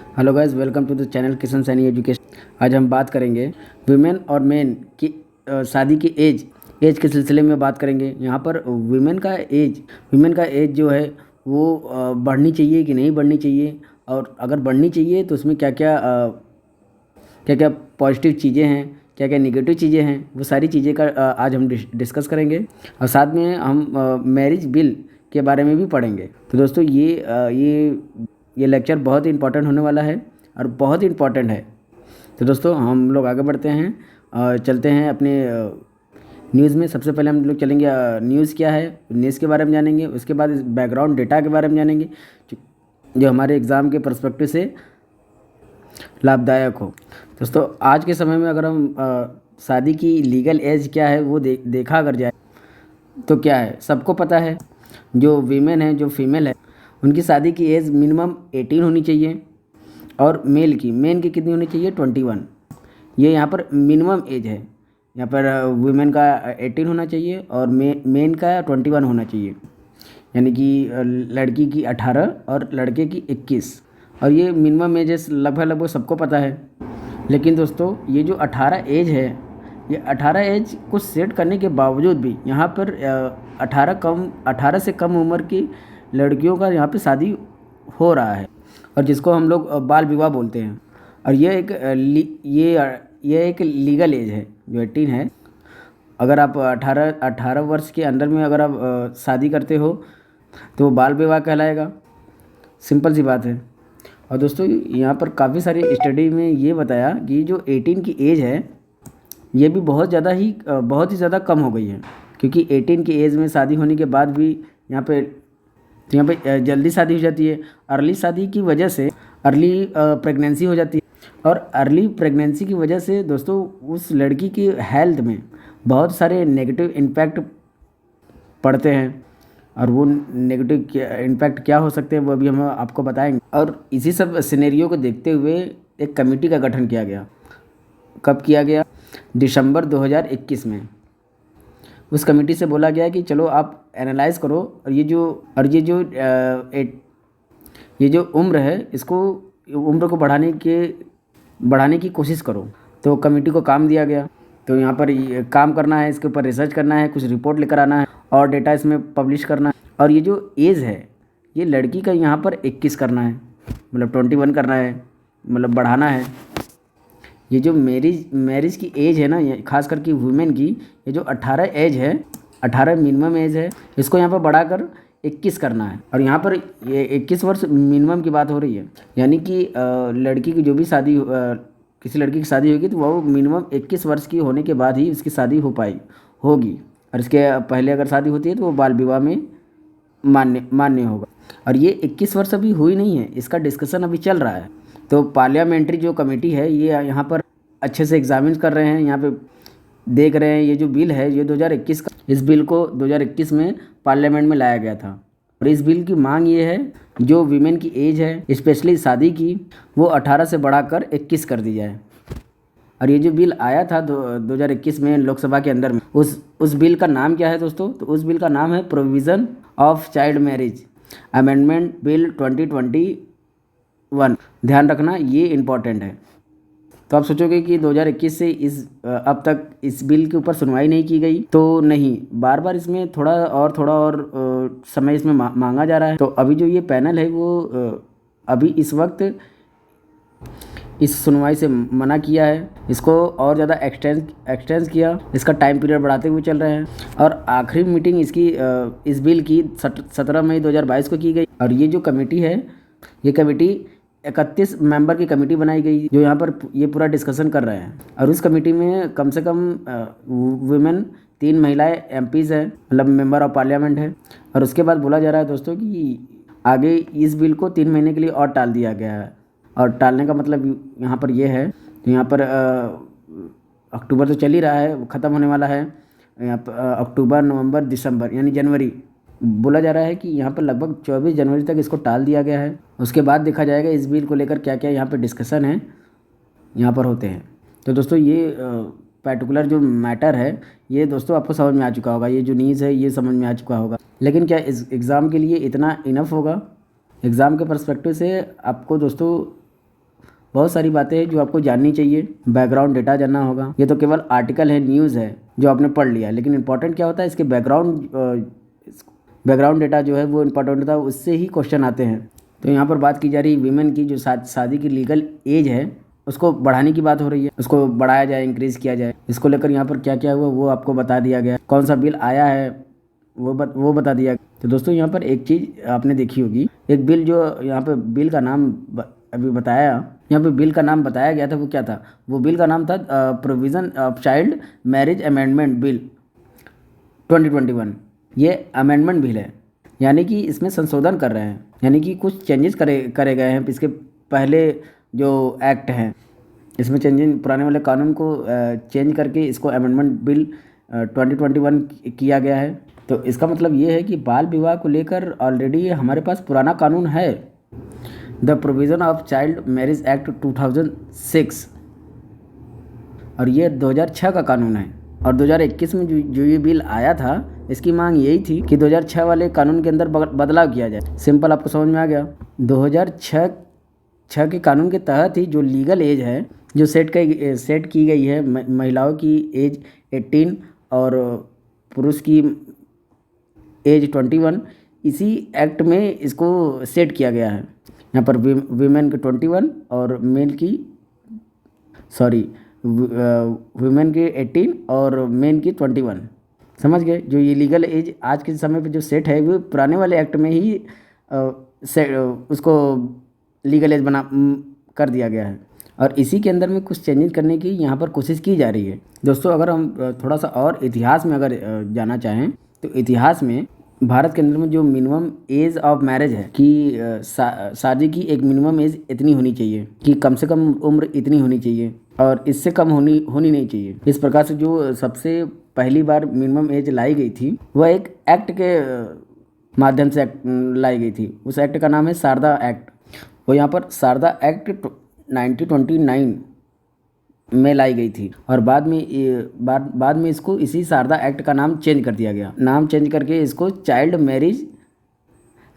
Hello guys, welcome to the channel Kishan Saini education. आज हम बात करेंगे वुमेन और मेन की शादी की एज के सिलसिले में बात करेंगे। यहाँ पर वुमेन का एज जो है वो बढ़नी चाहिए कि नहीं बढ़नी चाहिए, और अगर बढ़नी चाहिए तो उसमें क्या क्या पॉजिटिव चीज़ें हैं, क्या क्या निगेटिव चीज़ें हैं, वो सारी चीज़ें का आज हम डिस्कस करेंगे। और साथ में हम मैरिज बिल के बारे में भी पढ़ेंगे। तो दोस्तों ये लेक्चर बहुत ही इम्पोर्टेंट होने वाला है और बहुत ही इम्पोर्टेंट है। तो दोस्तों हम लोग आगे बढ़ते हैं और चलते हैं अपने न्यूज़ में। सबसे पहले हम लोग चलेंगे न्यूज़ क्या है, न्यूज़ के बारे में जानेंगे। उसके बाद इस बैकग्राउंड डेटा के बारे में जानेंगे जो हमारे एग्ज़ाम के पर्सपेक्टिव से लाभदायक हो। दोस्तों आज के समय में अगर हम शादी की लीगल एज क्या है वो देखा अगर जाए तो क्या है, सबको पता है। जो वीमेन है, जो फीमेल है, उनकी शादी की एज मिनिमम 18 होनी चाहिए, और मेन की कितनी होनी चाहिए, 21। ये यहाँ पर मिनिमम एज है। यहाँ पर वुमेन का 18 होना चाहिए और मेन का 21 होना चाहिए, यानी कि लड़की की 18 और लड़के की 21। और ये मिनिमम एज लगभग लगभग सबको पता है। लेकिन दोस्तों ये जो 18 एज है, ये 18 एज को सेट करने के बावजूद भी यहाँ पर 18 से कम उम्र की लड़कियों का यहाँ पे शादी हो रहा है, और जिसको हम लोग बाल विवाह बोलते हैं। और ये एक लीगल एज है जो 18 है। अगर आप 18 वर्ष के अंदर में अगर आप शादी करते हो तो वो बाल विवाह कहलाएगा। सिंपल सी बात है। और दोस्तों यहाँ पर काफ़ी सारी स्टडी में ये बताया कि जो 18 की एज है ये भी बहुत ही ज़्यादा कम हो गई है, क्योंकि 18 की एज में शादी होने के बाद भी यहाँ पे जल्दी शादी हो जाती है। अर्ली शादी की वजह से अर्ली प्रेगनेंसी हो जाती है, और अर्ली प्रेगनेंसी की वजह से दोस्तों उस लड़की की हेल्थ में बहुत सारे नेगेटिव इम्पैक्ट पड़ते हैं। और वो नेगेटिव इम्पैक्ट क्या हो सकते हैं वो अभी हम आपको बताएंगे। और इसी सब सिनेरियो को देखते हुए एक कमेटी का गठन किया गया। कब किया गया? दिसंबर 2021 में। उस कमेटी से बोला गया कि चलो आप एनालाइज करो, और ये जो उम्र है, इसको उम्र को बढ़ाने की कोशिश करो। तो कमेटी को काम दिया गया। तो यहाँ पर ये काम करना है, इसके ऊपर रिसर्च करना है, कुछ रिपोर्ट लेकर आना है और डेटा इसमें पब्लिश करना है। और ये जो एज है ये लड़की का यहाँ पर 21 करना है, मतलब 21 करना है, मतलब बढ़ाना है। ये जो मैरिज की एज है ना, ये खास करके वुमेन की, ये जो 18 एज है, 18 मिनिमम एज है, इसको यहाँ पर बढ़ाकर 21 करना है। और यहाँ पर ये 21 वर्ष मिनिमम की बात हो रही है, यानी कि लड़की की जो भी किसी लड़की की शादी होगी तो वो मिनिमम 21 वर्ष की होने के बाद ही उसकी शादी होगी। और इसके पहले अगर शादी होती है तो वो बाल विवाह में मान्य होगा। और ये 21 वर्ष अभी हुई नहीं है, इसका डिस्कशन अभी चल रहा है। तो पार्लियामेंट्री जो कमेटी है ये यहाँ पर अच्छे से एग्जामिन कर रहे हैं, यहाँ पे देख रहे हैं। ये जो बिल है ये 2021 का, इस बिल को 2021 में पार्लियामेंट में लाया गया था। और इस बिल की मांग ये है जो वीमेन की एज है स्पेशली शादी की, वो 18 से बढ़ाकर 21 कर दी जाए। और ये जो बिल आया था 2021 में लोकसभा के अंदर में, उस बिल का नाम क्या है दोस्तों? तो उस बिल का नाम है provision of child marriage amendment bill 2021। ध्यान रखना ये इम्पॉर्टेंट है। तो आप सोचोगे कि 2021 से अब तक इस बिल के ऊपर सुनवाई नहीं की गई, तो नहीं, बार बार इसमें थोड़ा और समय इसमें मांगा जा रहा है। तो अभी जो ये पैनल है वो अभी इस वक्त इस सुनवाई से मना किया है, इसको और ज़्यादा एक्सटेंस किया, इसका टाइम पीरियड बढ़ाते हुए चल रहे हैं। और आखिरी मीटिंग इस बिल की 17 मई 2022 को की गई। और ये जो कमेटी है, ये कमेटी 31 मेंबर की कमेटी बनाई गई जो यहाँ पर ये पूरा डिस्कशन कर रहे हैं। और उस कमेटी में कम से कम वुमेन 3 महिलाएं एमपीज़ हैं, मतलब मेंबर ऑफ पार्लियामेंट है। और उसके बाद बोला जा रहा है दोस्तों कि आगे इस बिल को 3 महीने के लिए और टाल दिया गया है। और टालने का मतलब यहाँ पर ये है, तो यहाँ पर अक्टूबर तो चल ही रहा है, ख़त्म होने वाला है। यहाँ पर अक्टूबर, नवंबर, दिसंबर यानी जनवरी, बोला जा रहा है कि यहाँ पर लगभग 24 जनवरी तक इसको टाल दिया गया है। उसके बाद देखा जाएगा इस बिल को लेकर क्या क्या यहाँ पर डिस्कशन है, यहाँ पर होते हैं। तो दोस्तों ये पर्टिकुलर जो मैटर है ये दोस्तों आपको समझ में आ चुका होगा, ये जो न्यूज़ है ये समझ में आ चुका होगा। लेकिन क्या इस एग्ज़ाम के लिए इतना इनफ होगा? एग्ज़ाम के पर्सपेक्टिव से आपको दोस्तों बहुत सारी बातें हैं जो आपको जाननी चाहिए, बैकग्राउंड डेटा जानना होगा। ये तो केवल आर्टिकल है, न्यूज़ है जो आपने पढ़ लिया, लेकिन इंपॉर्टेंट क्या होता है इसके बैकग्राउंड डेटा जो है वो इंपॉर्टेंट होता है, उससे ही क्वेश्चन आते हैं। तो यहाँ पर बात की जा रही है वीमेन की, जो शादी की लीगल एज है उसको बढ़ाने की बात हो रही है, उसको बढ़ाया जाए, इंक्रीज़ किया जाए। इसको लेकर यहाँ पर क्या क्या हुआ वो आपको बता दिया गया, कौन सा बिल आया है वो बता दिया। तो दोस्तों यहाँ पर एक चीज़ आपने देखी होगी, एक बिल जो यहाँ पर बिल का नाम अभी बताया, यहाँ पे बिल का नाम बताया गया था, वो क्या था? वो बिल का नाम था provision of child marriage amendment bill 2021। ये अमेंडमेंट बिल है, यानी कि इसमें संशोधन कर रहे हैं, यानी कि कुछ चेंजेस करे गए हैं। इसके पहले जो एक्ट हैं इसमें चेंजिंग, पुराने वाले कानून को चेंज करके इसको अमेंडमेंट बिल 2021 किया गया है। तो इसका मतलब ये है कि बाल विवाह को लेकर ऑलरेडी हमारे पास पुराना कानून है, the provision of child marriage act 2006, और ये 2006 का कानून है। और 2021 में जो ये बिल आया था, इसकी मांग यही थी कि 2006 वाले कानून के अंदर बदलाव किया जाए। सिंपल, आपको समझ में आ गया। 2006 के कानून के तहत ही जो लीगल एज है जो सेट की गई है, महिलाओं की एज 18 और पुरुष की एज 21, इसी एक्ट में इसको सेट किया गया है। यहाँ पर वीमेन की 21 और मेल की वुमेन के 18 और मेन की 21। समझ गए? जो ये लीगल एज आज के समय पे जो सेट है वो पुराने वाले एक्ट में ही उसको लीगल एज कर दिया गया है, और इसी के अंदर में कुछ चेंजेस करने की यहाँ पर कोशिश की जा रही है। दोस्तों, अगर हम थोड़ा सा और इतिहास में अगर जाना चाहें तो इतिहास में भारत के अंदर में जो मिनिमम एज ऑफ मैरिज है कि शादी की एक मिनिमम एज इतनी होनी चाहिए, कि कम से कम उम्र इतनी होनी चाहिए और इससे कम होनी नहीं चाहिए। इस प्रकार से जो सबसे पहली बार मिनिमम एज लाई गई थी वह एक एक्ट के माध्यम से लाई गई थी। उस एक्ट का नाम है शारदा एक्ट। वो यहाँ पर शारदा एक्ट 1929 में लाई गई थी, और बाद में इसको इसी शारदा एक्ट का नाम चेंज कर दिया गया। नाम चेंज करके इसको चाइल्ड मैरिज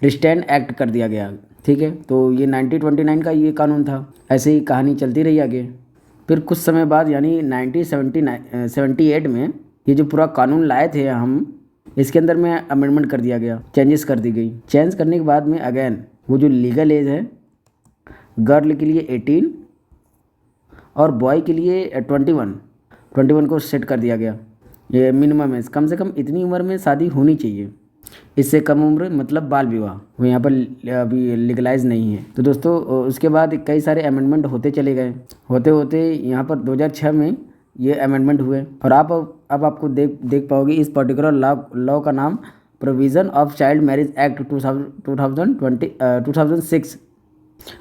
रिस्ट्रेंट एक्ट कर दिया गया। ठीक है, तो ये 1929 का ये कानून था। ऐसे ही कहानी चलती रही आगे। फिर कुछ समय बाद यानी 1978 में ये जो पूरा कानून लाए थे हम, इसके अंदर में अमेंडमेंट कर दिया गया, चेंजेस कर दी गई। चेंज करने के बाद में अगेन वो जो लीगल एज है, गर्ल के लिए 18 और बॉय के लिए 21 को सेट कर दिया गया। ये मिनिमम एज, कम से कम इतनी उम्र में शादी होनी चाहिए, इससे कम उम्र मतलब बाल विवाह वो यहाँ पर अभी लीगलाइज नहीं है। तो दोस्तों, उसके बाद कई सारे अमेंडमेंट होते चले गए, होते होते यहाँ पर 2006 में ये अमेंडमेंट हुए। और अब आपको देख पाओगे इस पर्टिकुलर लॉ का नाम provision of child marriage act 2006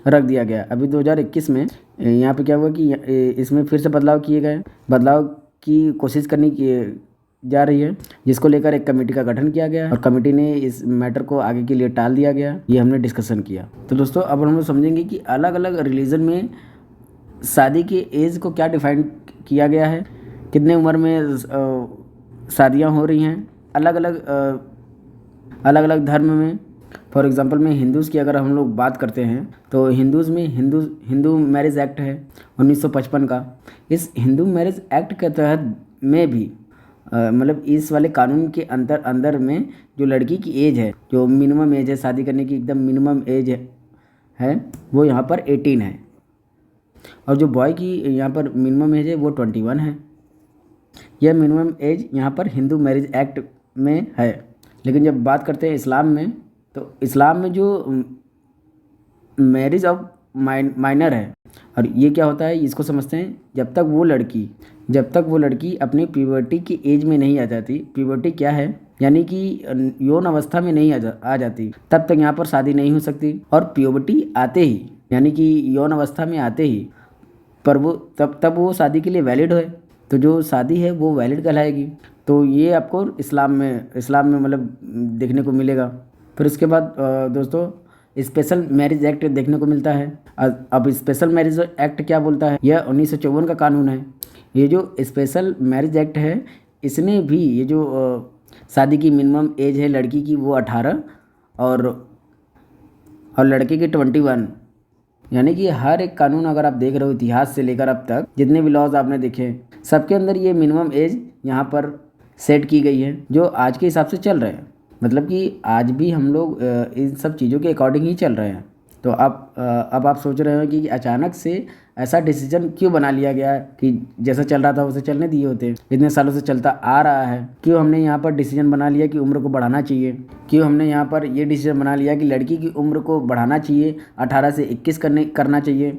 रख दिया गया। अभी 2021 में यहाँ पे क्या हुआ कि इसमें फिर से बदलाव किए गए, बदलाव की कोशिश करने की जा रही है, जिसको लेकर एक कमेटी का गठन किया गया और कमेटी ने इस मैटर को आगे के लिए टाल दिया गया। ये हमने डिस्कशन किया। तो दोस्तों, अब हम लोग समझेंगे कि अलग अलग रिलीजन में शादी की एज को क्या डिफाइन किया गया है, कितने उम्र में शादियाँ हो रही हैं अलग अलग धर्म में। फॉर एग्जांपल में हिंदूज़ की अगर हम लोग बात करते हैं तो हिंदूज़ में हिंदू मैरिज एक्ट है 1955 का। इस हिंदू मैरिज एक्ट के तहत में भी मतलब इस वाले कानून के अंदर में जो लड़की की एज है, जो मिनिमम एज है शादी करने की, एकदम मिनिमम एज है वो यहाँ पर 18 है, और जो बॉय की यहाँ पर मिनिमम एज है वो 21 है। यह मिनिमम एज यहाँ पर हिंदू मैरिज एक्ट में है। लेकिन जब बात करते हैं इस्लाम में, तो इस्लाम में जो मैरिज ऑफ माइनर है, और ये क्या होता है इसको समझते हैं। जब तक वो लड़की अपनी प्यूबर्टी की एज में नहीं आ जाती, प्यूबर्टी क्या है यानी कि यौन अवस्था में नहीं आ जाती, तब तक यहाँ पर शादी नहीं हो सकती। और प्यूबर्टी आते ही यानी कि यौन अवस्था में आते ही पर वो तब वो शादी के लिए वैलिड है, तो जो शादी है वो वैलिड कहलाएगी। तो ये आपको इस्लाम में मतलब देखने को मिलेगा। फिर उसके बाद दोस्तों, स्पेशल मैरिज एक्ट देखने को मिलता है। अब स्पेशल मैरिज एक्ट क्या बोलता है? यह 1954 का कानून है। ये जो स्पेशल मैरिज एक्ट है, इसने भी ये जो शादी की मिनिमम एज है लड़की की वो 18 और लड़के की 21, यानी कि हर एक कानून अगर आप देख रहे हो इतिहास से लेकर अब तक जितने भी लॉज आपने देखे सबके अंदर ये मिनिमम एज यहाँ पर सेट की गई है जो आज के हिसाब से चल रहे हैं। मतलब कि आज भी हम लोग इन सब चीज़ों के अकॉर्डिंग ही चल रहे हैं। तो अब आप सोच रहे हो कि अचानक से ऐसा डिसीजन क्यों बना लिया गया कि जैसा चल रहा था वैसे चलने दिए होते, इतने सालों से चलता आ रहा है। क्यों हमने यहाँ पर डिसीजन बना लिया कि उम्र को बढ़ाना चाहिए? क्यों हमने यहाँ पर ये डिसीजन बना लिया कि लड़की की उम्र को बढ़ाना चाहिए, 18 से 21 करना चाहिए?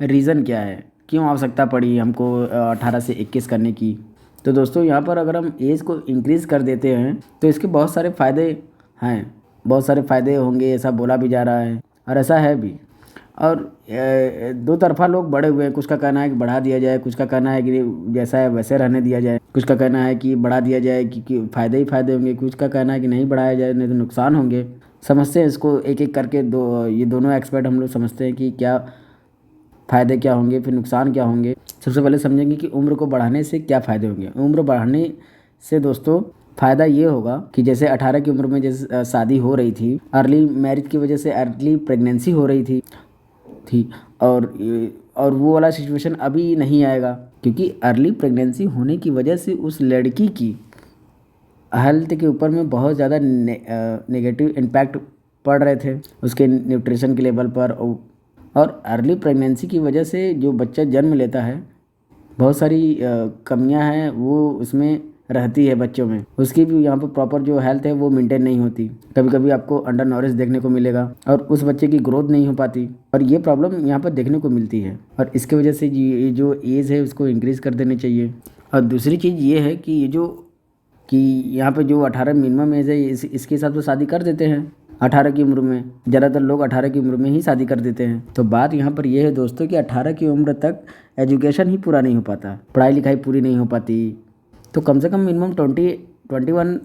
रीज़न क्या है? क्यों आवश्यकता पड़ी हमको 18 से 21 करने की? तो दोस्तों यहाँ पर अगर हम एज को इंक्रीज़ कर देते हैं तो इसके बहुत सारे फ़ायदे हैं, बहुत सारे फ़ायदे होंगे, ऐसा बोला भी जा रहा है और ऐसा है भी। और दो तरफ़ा लोग बड़े हुए हैं, कुछ का कहना है कि बढ़ा दिया जाए, कुछ का कहना है कि जैसा है वैसे रहने दिया जाए, कुछ का कहना है कि बढ़ा दिया जाए कि फ़ायदे ही फ़ायदे होंगे, कुछ का कहना है कि नहीं बढ़ाया जाए नहीं तो नुकसान होंगे। समझते हैं इसको एक एक करके, ये दोनों एक्सपर्ट हम लोग समझते हैं कि क्या फ़ायदे क्या होंगे फिर नुकसान क्या होंगे। सबसे पहले समझेंगे कि उम्र को बढ़ाने से क्या फ़ायदे होंगे। उम्र बढ़ाने से दोस्तों फ़ायदा ये होगा कि जैसे 18 की उम्र में जैसे शादी हो रही थी, अर्ली मैरिज की वजह से अर्ली प्रेगनेंसी हो रही थी और वो वाला सिचुएशन अभी नहीं आएगा क्योंकि अर्ली प्रेगनेंसी होने की वजह से उस लड़की की हेल्थ के ऊपर में बहुत ज़्यादा नेगेटिव इम्पैक्ट पड़ रहे थे, उसके न्यूट्रिशन के लेवल पर। और अर्ली प्रेगनेंसी की वजह से जो बच्चा जन्म लेता है बहुत सारी कमियां हैं वो उसमें रहती है बच्चों में, उसकी भी यहाँ पर प्रॉपर जो हेल्थ है वो मेंटेन नहीं होती। कभी कभी आपको अंडर नॉरिश देखने को मिलेगा और उस बच्चे की ग्रोथ नहीं हो पाती और ये प्रॉब्लम यहाँ पर देखने को मिलती है। और इसकी वजह से ये जो एज है उसको इंक्रीज़ कर देनी चाहिए। और दूसरी चीज़ ये है कि ये जो कि यहाँ पे जो 18 मिनिमम एज है इसके हिसाब से शादी कर देते हैं 18 की उम्र में। ज़्यादातर लोग 18 की उम्र में ही शादी कर देते हैं। तो बात यहाँ पर यह है दोस्तों कि 18 की उम्र तक एजुकेशन ही पूरा नहीं हो पाता, पढ़ाई लिखाई पूरी नहीं हो पाती। तो कम से कम मिनिमम 21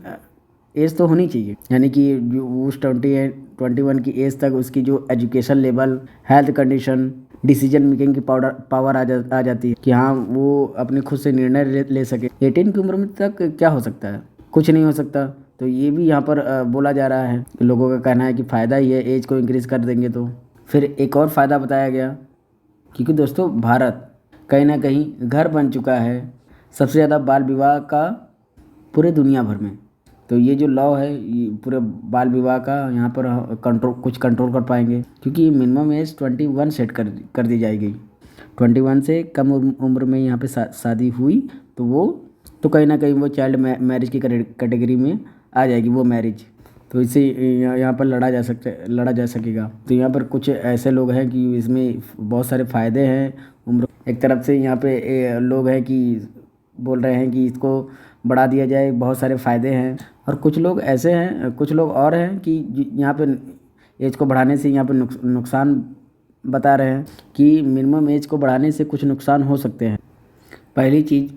एज तो होनी चाहिए, यानी कि जो उस 21 की एज तक उसकी जो education level, health condition, decision making की पावर आ जाती है कि हाँ वो अपने खुद से निर्णय ले सके। 18 की उम्र में तक क्या हो सकता है? कुछ नहीं हो सकता। तो ये भी यहाँ पर बोला जा रहा है, लोगों का कहना है कि फ़ायदा ही है एज को इंक्रीज़ कर देंगे तो। फिर एक और फ़ायदा बताया गया क्योंकि दोस्तों भारत कहीं ना कहीं घर बन चुका है सबसे ज़्यादा बाल विवाह का पूरे दुनिया भर में। तो ये जो लॉ है ये पूरे बाल विवाह का यहाँ पर कुछ कंट्रोल कर पाएंगे क्योंकि मिनिमम एज 21 सेट कर दी जाएगी। 21 से कम उम्र में यहाँ पे शादी हुई तो वो तो कहीं ना कहीं वो चाइल्ड मैरिज की कैटेगरी में आ जाएगी वो मैरिज। तो इससे यहाँ पर लड़ा जा सकेगा। तो यहाँ पर कुछ ऐसे लोग हैं कि इसमें बहुत सारे फ़ायदे हैं। उम्र एक तरफ से यहाँ पे लोग हैं कि बोल रहे हैं कि इसको बढ़ा दिया जाए, बहुत सारे फ़ायदे हैं। और कुछ लोग ऐसे हैं, कुछ लोग और हैं कि यहाँ पे एज को बढ़ाने से यहाँ पे नुकसान बता रहे हैं कि मिनिमम एज को बढ़ाने से कुछ नुकसान हो सकते हैं। पहली चीज़,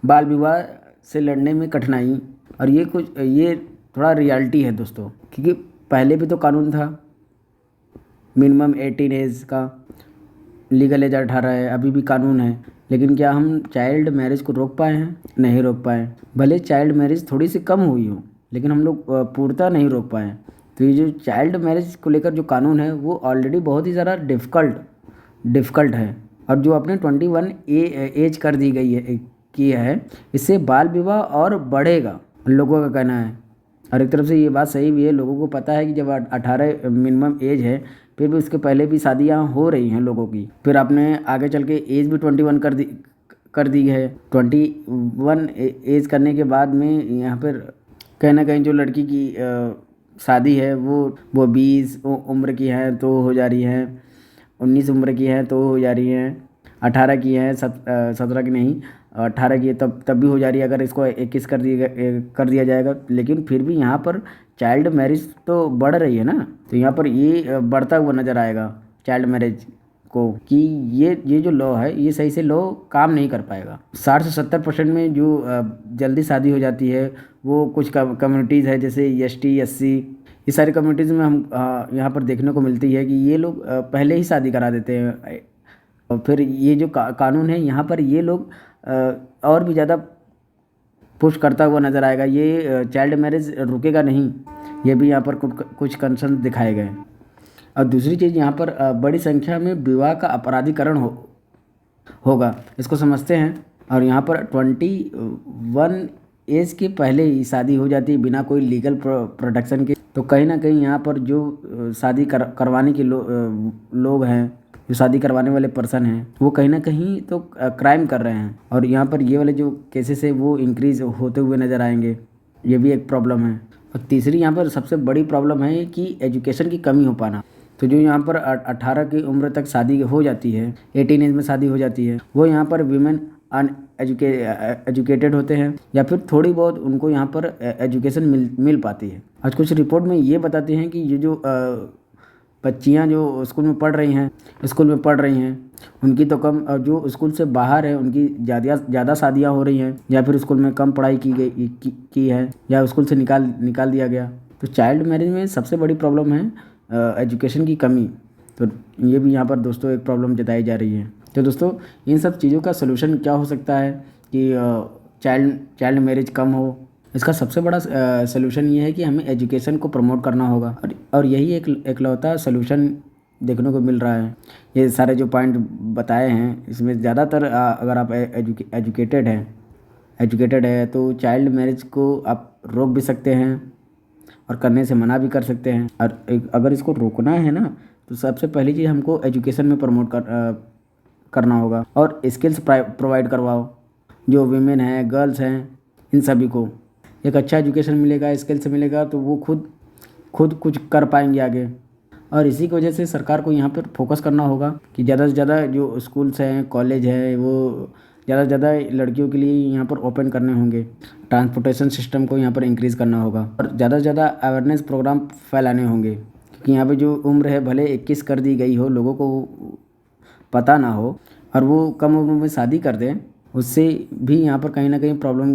बाल विवाह से लड़ने में कठिनाई। और ये थोड़ा रियलिटी है दोस्तों क्योंकि पहले भी तो कानून था मिनिमम 18 एज का, लीगल एज 18 है, अभी भी कानून है। लेकिन क्या हम चाइल्ड मैरिज को रोक पाए हैं? नहीं रोक पाए। भले चाइल्ड मैरिज थोड़ी सी कम हुई हो लेकिन हम लोग पूर्णतः नहीं रोक पाए। तो ये जो चाइल्ड मैरिज को लेकर जो कानून है वो ऑलरेडी बहुत ही ज़्यादा डिफ़िकल्ट है। और जो अपने 21 एज कर दी गई है इससे बाल विवाह और बढ़ेगा, लोगों का कहना है। और एक तरफ से ये बात सही भी है, लोगों को पता है कि जब 18 मिनिमम एज है फिर भी उसके पहले भी शादियाँ हो रही हैं लोगों की, फिर आपने आगे चल के एज भी 21 कर दी है। 21 एज करने के बाद में यहाँ पर कहीं ना कहीं जो लड़की की शादी है वो 20 उम्र की है तो हो जा रही है, 19 उम्र की है तो हो जा रही है, 18 की है, 17 की नहीं 18 की है तब भी हो जा रही है अगर इसको 21 कर दिया जाएगा। लेकिन फिर भी यहाँ पर चाइल्ड मैरिज तो बढ़ रही है ना। तो यहाँ पर ये बढ़ता हुआ नज़र आएगा चाइल्ड मैरिज को कि ये जो लॉ है ये सही से लॉ काम नहीं कर पाएगा। 60 से 70% में जो जल्दी शादी हो जाती है वो कुछ कम्युनिटीज़ है जैसे ST SC, ये सारी कम्युनिटीज़ में हम यहाँ पर देखने को मिलती है कि ये लोग पहले ही शादी करा देते हैं। और फिर ये जो कानून है यहाँ पर ये लोग और भी ज़्यादा पुश करता हुआ नज़र आएगा। ये चाइल्ड मैरिज रुकेगा नहीं, ये भी यहाँ पर कुछ कंसर्न दिखाए गए। और दूसरी चीज़ यहाँ पर बड़ी संख्या में विवाह का अपराधीकरण होगा, इसको समझते हैं। और यहाँ पर 21 एज के पहले ही शादी हो जाती है बिना कोई लीगल प्रोटेक्शन के। तो कहीं ना कहीं यहाँ पर जो शादी करवाने के लोग हैं, जो शादी करवाने वाले पर्सन हैं, वो कहीं ना कहीं तो क्राइम कर रहे हैं। और यहाँ पर ये वाले जो केसेस है वो इंक्रीज होते हुए नज़र आएंगे, ये भी एक प्रॉब्लम है। और तीसरी यहाँ पर सबसे बड़ी प्रॉब्लम है कि एजुकेशन की कमी हो पाना। तो जो यहाँ पर 18 की उम्र तक शादी हो जाती है, 18 एज में शादी हो जाती है, वो यहाँ पर वीमेन एजुकेटेड होते हैं या फिर थोड़ी बहुत उनको यहाँ पर एजुकेशन मिल पाती है। आज कुछ रिपोर्ट में ये बताते हैं कि ये जो बच्चियाँ जो स्कूल में पढ़ रही हैं उनकी तो कम, और जो स्कूल से बाहर है उनकी ज़्यादा शादियाँ हो रही हैं, या फिर स्कूल में कम पढ़ाई की है, या स्कूल से निकाल दिया गया। तो चाइल्ड मैरिज में सबसे बड़ी प्रॉब्लम है एजुकेशन की कमी। तो ये भी यहाँ पर दोस्तों एक प्रॉब्लम जताई जा रही है। तो दोस्तों इन सब चीज़ों का सलूशन क्या हो सकता है कि चाइल्ड मैरिज कम हो? इसका सबसे बड़ा सलूशन ये है कि हमें एजुकेशन को प्रमोट करना होगा, और यही एक एकलौता सलूशन देखने को मिल रहा है। ये सारे जो पॉइंट बताए हैं इसमें ज़्यादातर अगर आप एजुकेटेड है तो चाइल्ड मैरिज को आप रोक भी सकते हैं और करने से मना भी कर सकते हैं। और अगर इसको रोकना है ना, तो सबसे पहली चीज़ हमको एजुकेशन में प्रमोट करना होगा, और स्किल्स प्रोवाइड करवाओ। जो वीमेन हैं, गर्ल्स हैं, इन सभी को एक अच्छा एजुकेशन मिलेगा, स्किल्स मिलेगा, तो वो खुद कुछ कर पाएंगे आगे। और इसी की वजह से सरकार को यहाँ पर फोकस करना होगा कि ज़्यादा से ज़्यादा जो स्कूल्स हैं, कॉलेज है, वो ज़्यादा से ज़्यादा लड़कियों के लिए यहाँ पर ओपन करने होंगे। ट्रांसपोर्टेशन सिस्टम को यहाँ पर इंक्रीज़ करना होगा, और ज़्यादा से ज़्यादा अवेयरनेस प्रोग्राम फैलाने होंगे। क्योंकि यहाँ पे जो उम्र है भले 21 कर दी गई हो, लोगों को पता ना हो और वो कम उम्र में शादी कर दें, उससे भी यहाँ पर कहीं ना कहीं प्रॉब्लम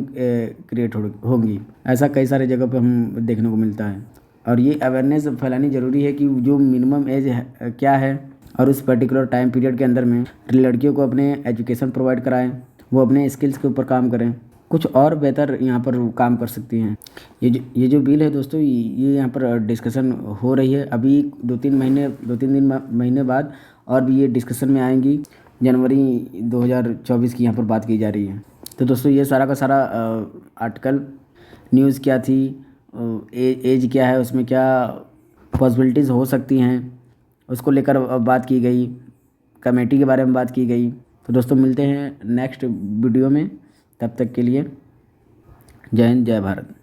क्रिएट होंगी। ऐसा कई सारे जगह पे हम देखने को मिलता है। और ये अवेयरनेस फैलानी ज़रूरी है कि जो मिनिमम एज है क्या है, और उस पर्टिकुलर टाइम पीरियड के अंदर में लड़कियों को अपने एजुकेशन प्रोवाइड कराएं, वो अपने स्किल्स के ऊपर काम करें, कुछ और बेहतर यहाँ पर काम कर सकती हैं। ये जो बिल है दोस्तों, ये यहाँ पर डिस्कशन हो रही है। अभी 2-3 महीने बाद और भी ये डिस्कशन में आएंगी। जनवरी 2024 की यहाँ पर बात की जा रही है। तो दोस्तों ये सारा का सारा आर्टिकल, न्यूज़ क्या थी, एज क्या है, उसमें क्या पॉसिबिलिटीज़ हो सकती हैं, उसको लेकर बात की गई, कमेटी के बारे में बात की गई। तो दोस्तों मिलते हैं नेक्स्ट वीडियो में, तब तक के लिए जय हिंद, जय भारत।